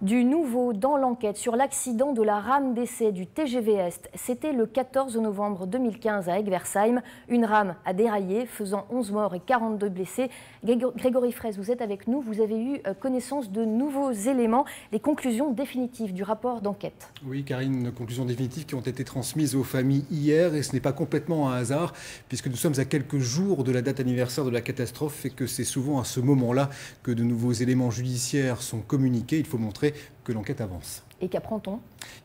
Du nouveau dans l'enquête sur l'accident de la rame d'essai du TGV Est. C'était le 14 novembre 2015 à Egversheim. Une rame a déraillé, faisant 11 morts et 42 blessés. Grégory Fraisse, vous êtes avec nous. Vous avez eu connaissance de nouveaux éléments, les conclusions définitives du rapport d'enquête. Oui, Karine, conclusions définitives qui ont été transmises aux familles hier. Et ce n'est pas complètement un hasard, puisque nous sommes à quelques jours de la date anniversaire de la catastrophe et que c'est souvent à ce moment-là que de nouveaux éléments judiciaires sont communiqués. Il faut montrer que l'enquête avance. Et qu'apprend-on ?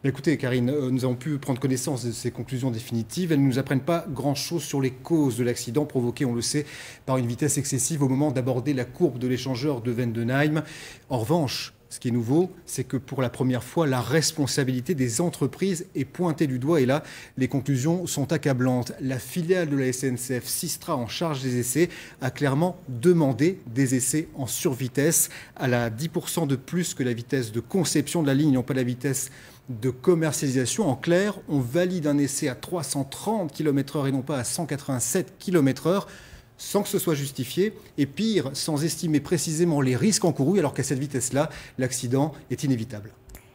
Écoutez, Karine, nous avons pu prendre connaissance de ces conclusions définitives. Elles ne nous apprennent pas grand-chose sur les causes de l'accident provoqué, on le sait, par une vitesse excessive au moment d'aborder la courbe de l'échangeur de Vendenheim. En revanche, ce qui est nouveau, c'est que pour la première fois, la responsabilité des entreprises est pointée du doigt. Et là, les conclusions sont accablantes. La filiale de la SNCF, Systra, en charge des essais, a clairement demandé des essais en survitesse, à la 10% de plus que la vitesse de conception de la ligne, non pas la vitesse de commercialisation. En clair, on valide un essai à 330 km/h et non pas à 187 km/h. Sans que ce soit justifié, et pire, sans estimer précisément les risques encourus, alors qu'à cette vitesse-là, l'accident est inévitable.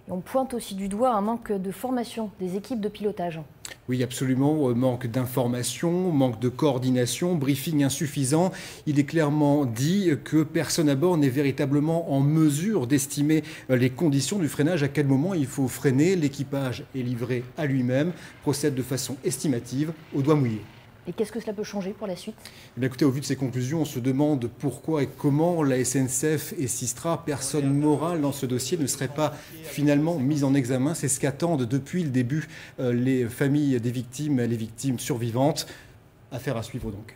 Et on pointe aussi du doigt un manque de formation des équipes de pilotage. Oui, absolument. Manque d'information, manque de coordination, briefing insuffisant. Il est clairement dit que personne à bord n'est véritablement en mesure d'estimer les conditions du freinage, à quel moment il faut freiner. L'équipage est livré à lui-même, procède de façon estimative, au doigt mouillé. Et qu'est-ce que cela peut changer pour la suite ? Eh bien, écoutez, au vu de ces conclusions, on se demande pourquoi et comment la SNCF et Systra, personne morale dans ce dossier, ne seraient pas finalement mises en examen. C'est ce qu'attendent depuis le début les familles des victimes, les victimes survivantes. Affaire à suivre donc.